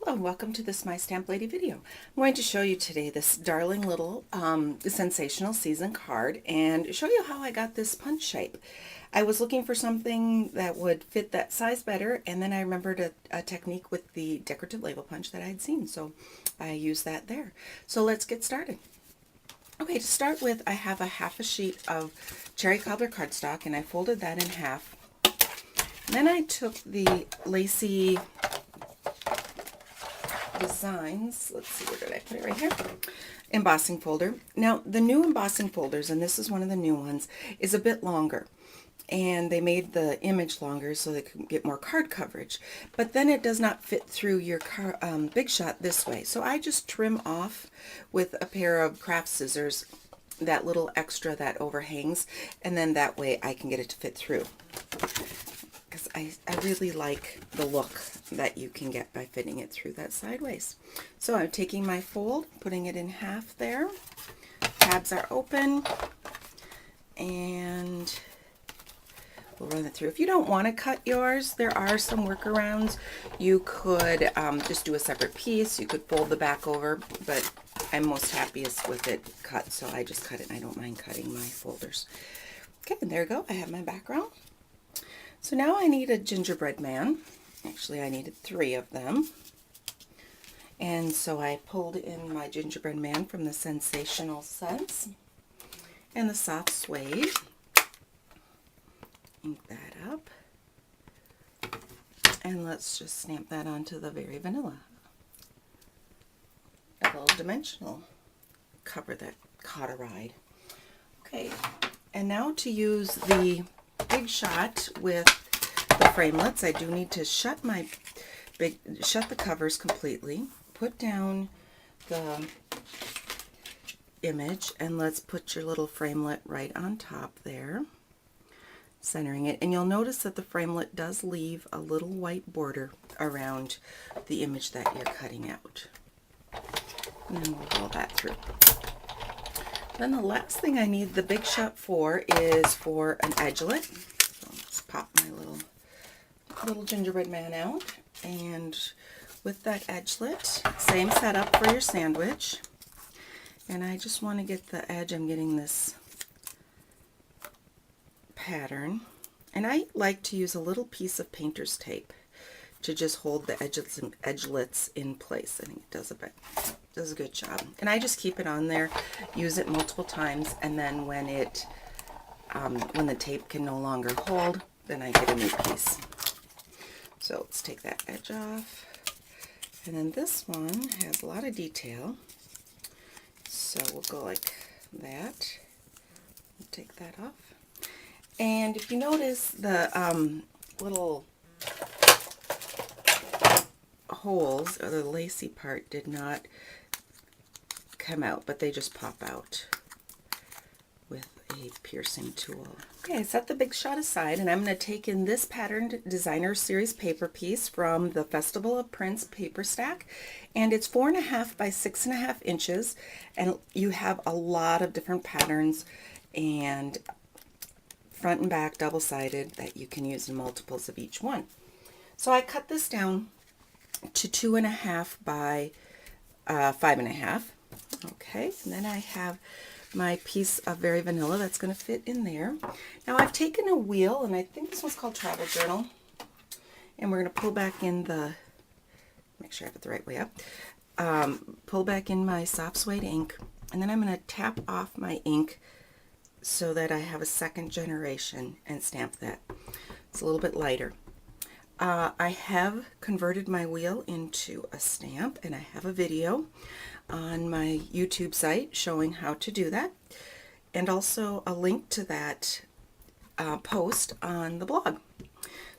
Hello and welcome to this My Stamp Lady video. I'm going to show you today this darling little sensational season card and show you how I got this punch shape. I was looking for something that would fit that size better, and then I remembered a technique with the decorative label punch that I had seen, so I used that there. So let's get started. Okay, to start with, I have a half a sheet of cherry cobbler cardstock and I folded that in half. And then I took the lacy designs, let's see, where did I put it? Right here, embossing folder. Now the new embossing folders, and this is one of the new ones, is a bit longer, and they made the image longer so they could get more card coverage, but then it does not fit through your Big Shot this way. So I just trim off with a pair of craft scissors that little extra that overhangs, and then that way I can get it to fit through, because I really like the look that you can get by fitting it through that sideways. So I'm taking my fold, putting it in half there. Tabs are open, and we'll run it through. If you don't want to cut yours, there are some workarounds. You could just do a separate piece. You could fold the back over, but I'm most happiest with it cut, so I just cut it, and I don't mind cutting my folders. Okay, and there you go. I have my background. So now I need a gingerbread man. Actually, I needed 3 of them. And so I pulled in my gingerbread man from the Scensational scents and the soft suede. Ink that up. And let's just stamp that onto the Very Vanilla. A little dimensional cover that caught a ride. Okay, and now to use the Big Shot with the framelits, I do need to shut the covers completely, put down the image, and let's put your little framelit right on top there, centering it. And you'll notice that the framelit does leave a little white border around the image that you're cutting out. And then we'll roll that through. Then the last thing I need the Big Shot for is for an edgelet. So let's pop my little gingerbread man out, and with that edgelet, same setup for your sandwich. And I just want to get the edge. I'm getting this pattern, and I like to use a little piece of painter's tape to just hold the edges and edgelets in place. I think it does a good job. And I just keep it on there, use it multiple times, and then when the tape can no longer hold, then I get a new piece. So let's take that edge off. And then this one has a lot of detail, so we'll go like that. Take that off. And if you notice, the little holes, or the lacy part, did not come out, but they just pop out with a piercing tool. Okay, I set the Big Shot aside, and I'm going to take in this patterned designer series paper piece from the Festival of Prints paper stack, and it's 4.5 by 6.5 inches, and you have a lot of different patterns and front and back double-sided that you can use in multiples of each one. So I cut this down to 2.5 by 5.5. Okay, and then I have my piece of Very Vanilla that's going to fit in there. Now I've taken a wheel, and I think this one's called Travel Journal, and we're going to pull back in the, make sure I have it the right way up, pull back in my soft suede ink, and then I'm going to tap off my ink so that I have a second generation and stamp that. It's a little bit lighter. I have converted my wheel into a stamp, and I have a video on my YouTube site showing how to do that, and also a link to that post on the blog.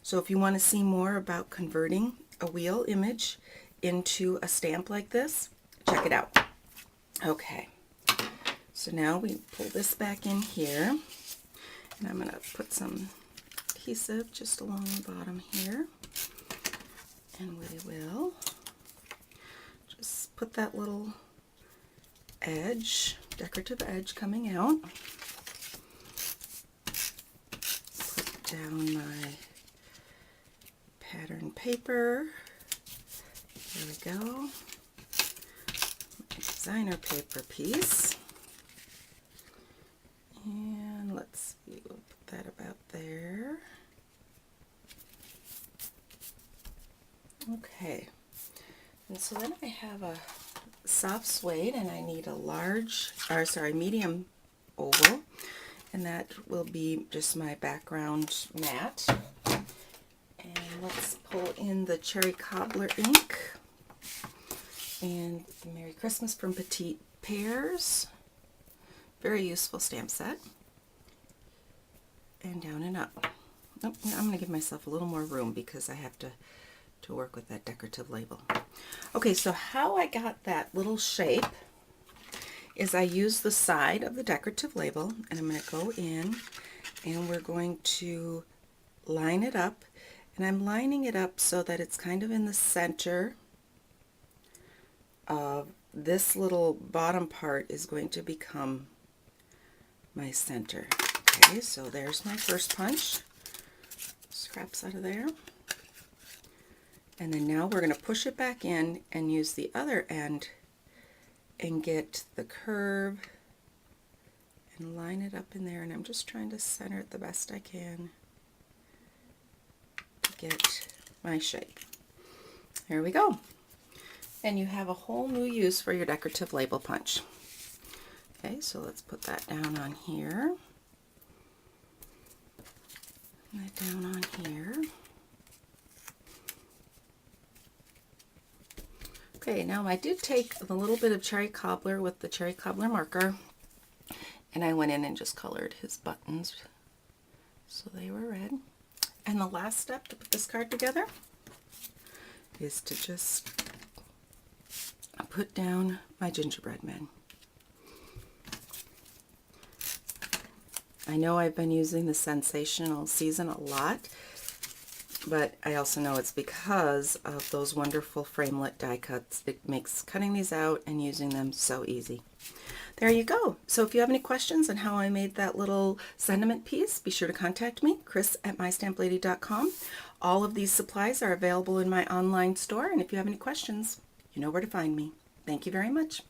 So if you want to see more about converting a wheel image into a stamp like this, check it out. Okay, so now we pull this back in here, and I'm going to put some adhesive just along the bottom here, and we will just put that little edge, decorative edge coming out. Put down my pattern paper, There we go. Designer paper piece. And let's see, we'll put that about there. Okay. And so then I have a soft suede, and I need a medium oval, and that will be just my background mat. And let's pull in the cherry cobbler ink and the Merry Christmas from Petite Pears. Very useful stamp set. And down and up. Oh, I'm going to give myself a little more room because I have to work with that decorative label. Okay, so how I got that little shape is I used the side of the decorative label, and I'm going to go in and we're going to line it up, and I'm lining it up so that it's kind of in the center of this little bottom part is going to become my center. Okay, so there's my first punch. Scraps out of there. And then now we're going to push it back in and use the other end and get the curve and line it up in there. And I'm just trying to center it the best I can to get my shape. There we go. And you have a whole new use for your decorative label punch. Okay, so let's put that down on here. That down on here. Okay, now I did take a little bit of cherry cobbler with the cherry cobbler marker, and I went in and just colored his buttons so they were red. And the last step to put this card together is to just put down my gingerbread men. I know I've been using the Scensational season a lot, but I also know it's because of those wonderful framelit die cuts. It makes cutting these out and using them so easy. There you go. So if you have any questions on how I made that little sentiment piece, be sure to contact me, Chris@mystamplady.com. All of these supplies are available in my online store, and if you have any questions, you know where to find me. Thank you very much.